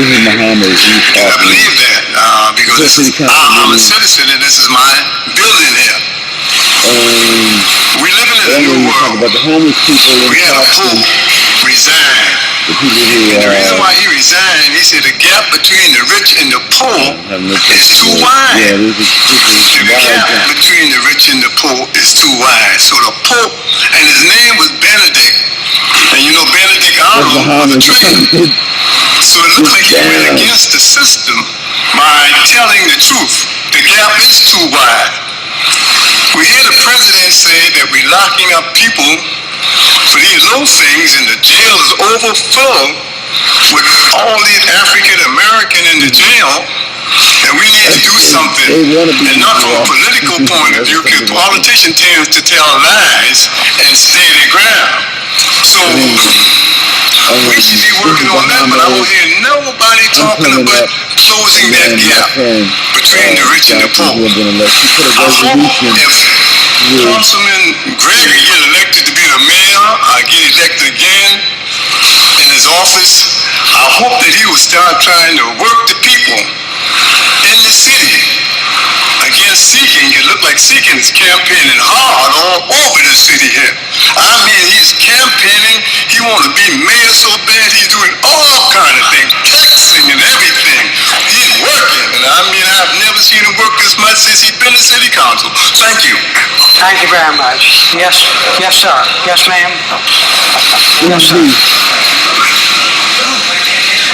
Muhammad. And I believe that because I'm a citizen and this is my building here. We live in a new world. About the homeless people in We had a Charleston. pope resign. The people who And the reason why he resigned, he said the gap between the rich and the poor is too wide. Yeah, The gap between the rich and the poor is too wide. So the pope, and his name was Benedict. And you know Benedict Arnold was a traitor. So it looked like he went against the system by telling the truth. The gap is too wide. We hear the president say that we're locking up people for these low things, and the jail is overfull with all these African American in the jail, and we need to do something, and not from a political point of view, because politicians tend to tell lies and stay their ground. So we should be working on that, but I don't hear nobody talking about closing that gap between the rich and the poor. I hope if Councilman Gregory get elected to be the mayor, or get elected again in his office, I hope that he will start trying to work the people in the city against Seeking. It looked like Seeking is campaigning hard all over the city here. I mean, he's campaigning. He wants to be mayor so bad. He's doing all kind of things, taxing and everything. He's working, and I mean, I've never seen him work as much since he's been in city council. Thank you. Thank you very much. Yes, yes, sir. Yes, ma'am. Yes, sir.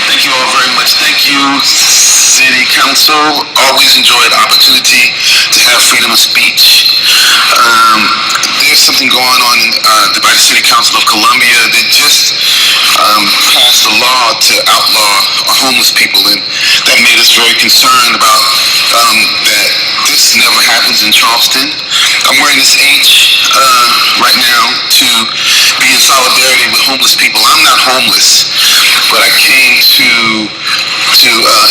Thank you all very much. Thank you, City Council. Always enjoy the opportunity to have freedom of speech. There's something going on by the City Council of Columbia that just passed a law to outlaw homeless people, and that made us very concerned about that this never happens in Charleston. I'm wearing this H right now to be in solidarity with homeless people. I'm not homeless, but I came to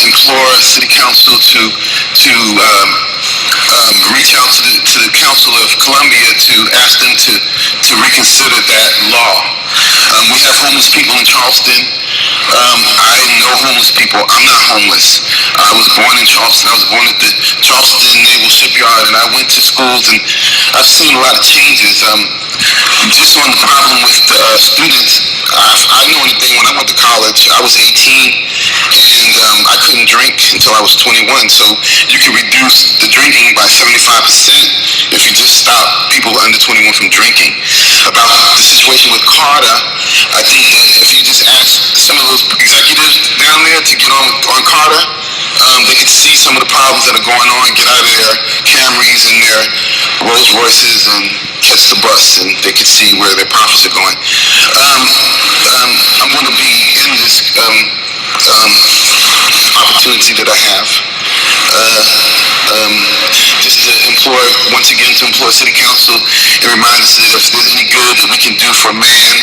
implore City Council to reach out to the Council of Columbia to ask them to reconsider that law. We have homeless people in Charleston. I know homeless people. I'm not homeless. I was born in Charleston. I was born at the Charleston Naval Shipyard, and I went to schools, and I've seen a lot of changes. Just on the problem with students, I know anything. When I went to college, I was 18, and I couldn't drink until I was 21. So you can reduce the drinking by 75% if you just stop people under 21 from drinking. About the situation with Carter, I think that if you just ask some of those executives down there to get on Carter, they could see some of the problems that are going on, get out of their Camrys and their Rolls Royces and catch the bus, and they could see where their profits are going. I'm going to be in this opportunity that I have. Just to once again to implore City Council and remind us that if there's any good that we can do for man,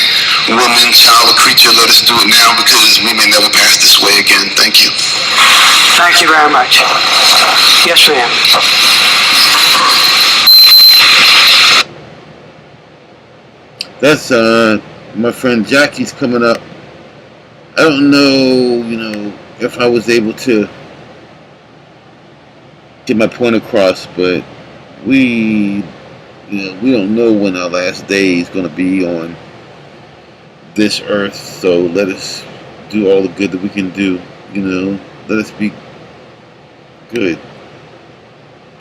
woman, child, or creature, let us do it now, because we may never pass this way again. Thank you. Thank you very much. Yes, ma'am. That's my friend Jackie's coming up. I don't know, if I was able to get my point across, but we don't know when our last day is going to be on this earth, so let us do all the good that we can do, let us be good.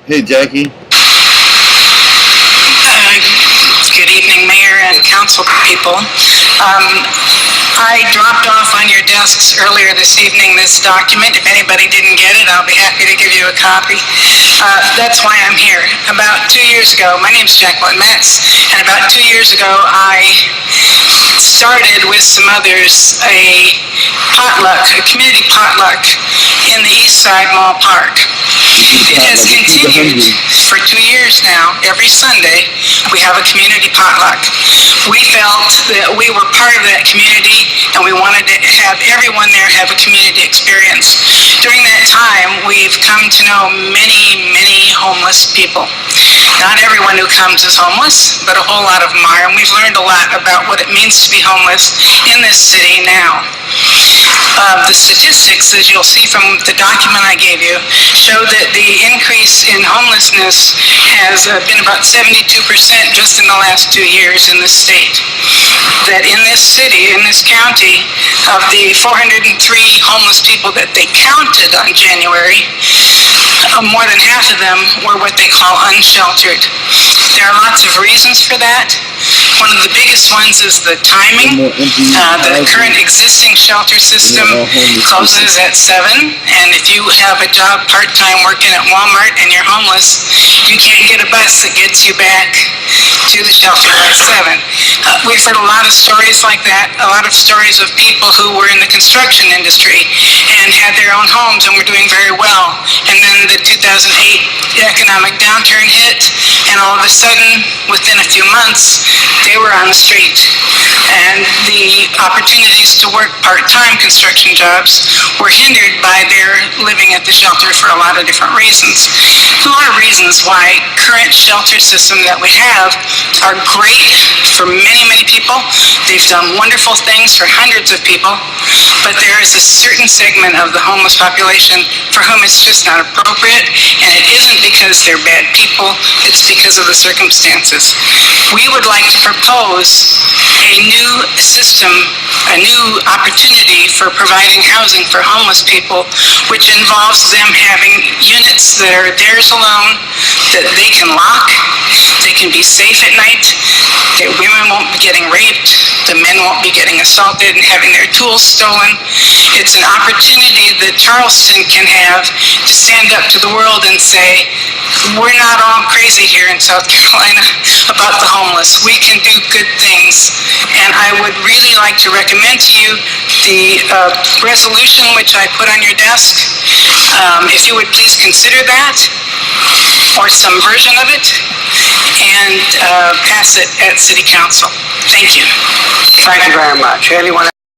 Hey, Jackie. Good evening, Mayor and Council people. I dropped off on your desks earlier this evening this document. If anybody didn't get it, I'll be happy to give you a copy. That's why I'm here. About 2 years ago, my name's Jacqueline Metz, and about 2 years ago, I started with some others a community potluck in the East Side Mall Park. It has continued for 2 years now. Every Sunday, we have a community potluck. We felt that we were part of that community, and we wanted to have everyone there have a community experience. During that time, we've come to know many, many homeless people. Not everyone who comes is homeless, but a whole lot of them are, and we've learned a lot about what it means to be homeless in this city now. The statistics, as you'll see from the document I gave you, show that the increase in homelessness has been about 72% just in the last 2 years in the state. That in this city, in this county, of the 403 homeless people that they counted on January, more than half of them were what they call unsheltered. There are lots of reasons for that. One of the biggest ones is the timing. The current existing shelter system closes at 7, and if you have a job part-time working at Walmart and you're homeless, you can't get a bus that gets you back to the shelter by 7. We've heard a lot of stories like that, a lot of stories of people who were in the construction industry and had their own homes and were doing very well. And then the 2008 economic downturn hit, and all of a sudden, within a few months, they were on the street. And the opportunities to work part-time construction jobs were hindered by their living at the shelter for a lot of different reasons. A lot of reasons why current shelter system that we have are great for many, many people. They've done wonderful things for hundreds of people, but there is a certain segment of the homeless population for whom it's just not appropriate, and it isn't because they're bad people, it's because of the circumstances. We would like to propose a new system, a new opportunity for providing housing for homeless people, which involves them having units that are theirs alone, that they can lock, they can be safe at night, the women won't be getting raped, the men won't be getting assaulted and having their tools stolen. It's an opportunity that Charleston can have to stand up to the world and say, we're not all crazy here in South Carolina about the homeless. We can do good things. And I would really like to recommend to you the resolution which I put on your desk. If you would please consider that, or some version of it, and pass it at City Council. Thank you. Thank you very much. Anyone